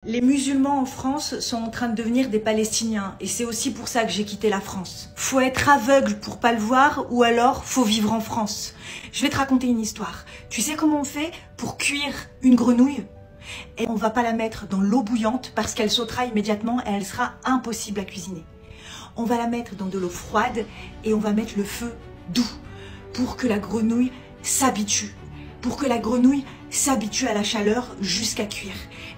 Les musulmans en France sont en train de devenir des Palestiniens et c'est aussi pour ça que j'ai quitté la France. Faut être aveugle pour pas le voir ou alors faut vivre en France. Je vais te raconter une histoire. Tu sais comment on fait pour cuire une grenouille? Et on va pas la mettre dans l'eau bouillante parce qu'elle sautera immédiatement et elle sera impossible à cuisiner. On va la mettre dans de l'eau froide et on va mettre le feu doux pour que la grenouille s'habitue. Pour que la grenouille s'habitue à la chaleur jusqu'à cuire.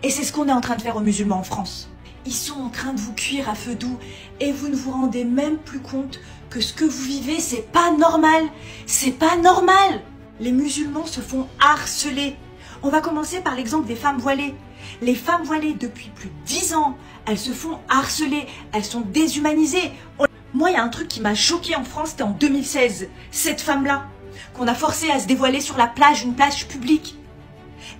Et c'est ce qu'on est en train de faire aux musulmans en France. Ils sont en train de vous cuire à feu doux et vous ne vous rendez même plus compte que ce que vous vivez, c'est pas normal. C'est pas normal. Les musulmans se font harceler. On va commencer par l'exemple des femmes voilées. Les femmes voilées, depuis plus de 10 ans, elles se font harceler, elles sont déshumanisées. Moi, il y a un truc qui m'a choquée en France, c'était en 2016. Cette femme-là, qu'on a forcée à se dévoiler sur la plage, une plage publique.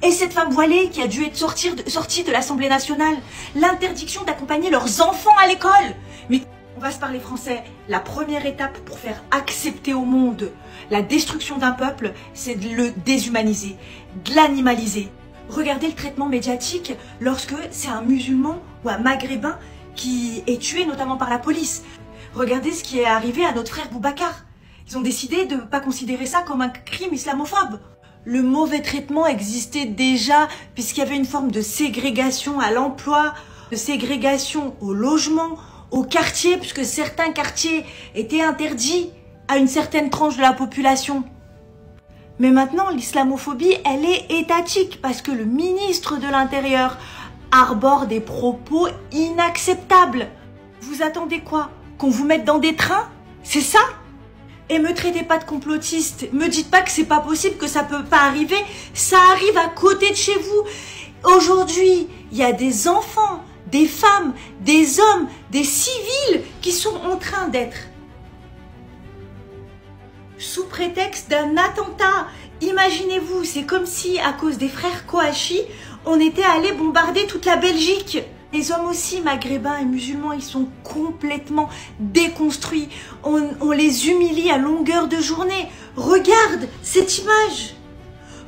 Et cette femme voilée qui a dû être sortie de l'Assemblée nationale. L'interdiction d'accompagner leurs enfants à l'école. Mais on va se parler français. La première étape pour faire accepter au monde la destruction d'un peuple, c'est de le déshumaniser, de l'animaliser. Regardez le traitement médiatique lorsque c'est un musulman ou un maghrébin qui est tué notamment par la police. Regardez ce qui est arrivé à notre frère Boubacar. Ils ont décidé de ne pas considérer ça comme un crime islamophobe. Le mauvais traitement existait déjà puisqu'il y avait une forme de ségrégation à l'emploi, de ségrégation au logement, au quartier, puisque certains quartiers étaient interdits à une certaine tranche de la population. Mais maintenant, l'islamophobie, elle est étatique parce que le ministre de l'Intérieur arbore des propos inacceptables. Vous attendez quoi? Qu'on vous mette dans des trains? C'est ça? Et me traitez pas de complotiste, me dites pas que c'est pas possible, que ça peut pas arriver, ça arrive à côté de chez vous. Aujourd'hui, il y a des enfants, des femmes, des hommes, des civils qui sont en train d'être sous prétexte d'un attentat. Imaginez-vous, c'est comme si à cause des frères Kouachi, on était allé bombarder toute la Belgique. Les hommes aussi, maghrébins et musulmans, ils sont complètement déconstruits. On les humilie à longueur de journée. Regarde cette image.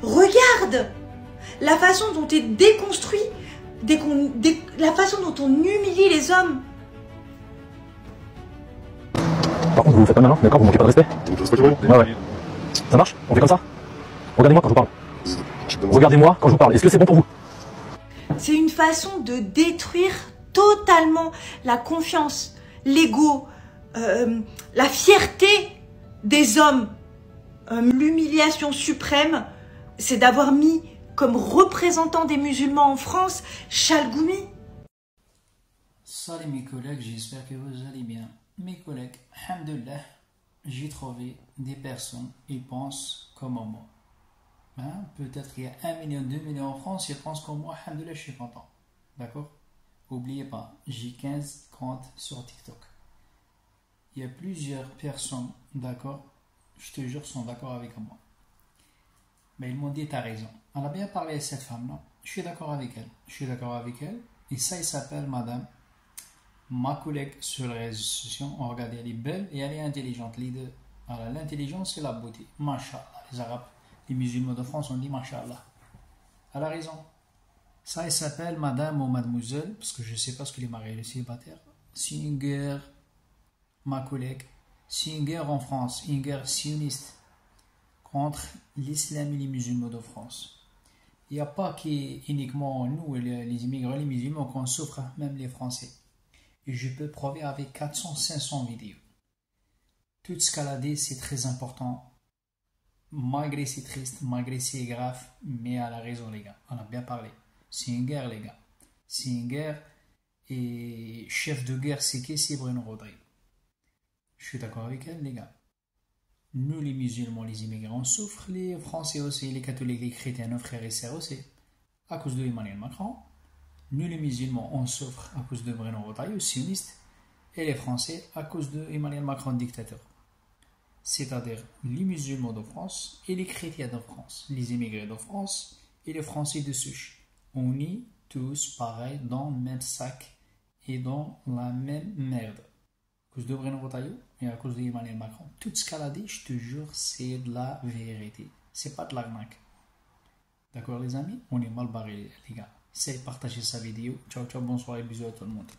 Regarde la façon dont est déconstruit, la façon dont on humilie les hommes. Par contre, vous vous faites pas mal, hein, d'accord? Vous manquez pas de respect? Ouais. Ça marche? On fait comme ça? Regardez-moi quand je vous parle. Regardez-moi quand je vous parle. Est-ce que c'est bon pour vous? C'est une façon de détruire totalement la confiance, l'ego, la fierté des hommes. L'humiliation suprême, c'est d'avoir mis comme représentant des musulmans en France Chalgoumi. Salut mes collègues, j'espère que vous allez bien. Mes collègues, alhamdoulilah, j'ai trouvé des personnes qui pensent comme moi. Hein? Peut-être qu'il y a 1 million, 2 millions en France, ils pensent comme moi, alhamdoulilah, je suis content. D'accord? N'oubliez pas, j'ai 15 comptes sur TikTok. Il y a plusieurs personnes, d'accord, je te jure, sont d'accord avec moi. Mais ils m'ont dit, t'as raison. On a bien parlé à cette femme-là. Je suis d'accord avec elle. Je suis d'accord avec elle. Et ça, il s'appelle madame. Ma collègue sur les réseaux sociaux, on regarde, elle est belle et elle est intelligente. Les deux. Alors, l'intelligence et la beauté. Masha'Allah. Les Arabes, les musulmans de France, on dit Masha'Allah. Elle a raison. Ça, elle s'appelle madame ou mademoiselle, parce que je ne sais pas ce que les mariés, les célibataires. C'est une guerre, ma collègue, c'est une guerre en France, une guerre sioniste contre l'islam et les musulmans de France. Il n'y a pas uniquement nous, les immigrés, les musulmans, qu'on souffre, même les Français. Et je peux prouver avec 400-500 vidéos. Tout escalader, c'est très important. Malgré c'est triste, malgré c'est grave, mais elle a raison les gars. On a bien parlé. C'est une guerre les gars. C'est une guerre. Et chef de guerre, c'est qui? C'est Bruno Rodrigue. Je suis d'accord avec elle les gars. Nous les musulmans, les immigrés, on souffre. Les Français aussi, les catholiques, les chrétiens, nos frères et sœurs aussi. À cause de Emmanuel Macron. Nous les musulmans, on souffre à cause de Bruno Rodrigue, sioniste. Et les Français à cause de Emmanuel Macron, dictateur. C'est-à-dire les musulmans de France et les chrétiens de France, les immigrés de France et les Français de souche. On est tous pareils dans le même sac et dans la même merde. À cause de Bruno Retailleau et à cause d'Emmanuel Macron. Tout escaladé, je te jure, c'est de la vérité. C'est pas de l'arnaque. D'accord les amis? On est mal barrés les gars. essayez de partager sa vidéo. Ciao, ciao, bonsoir et bisous à tout le monde.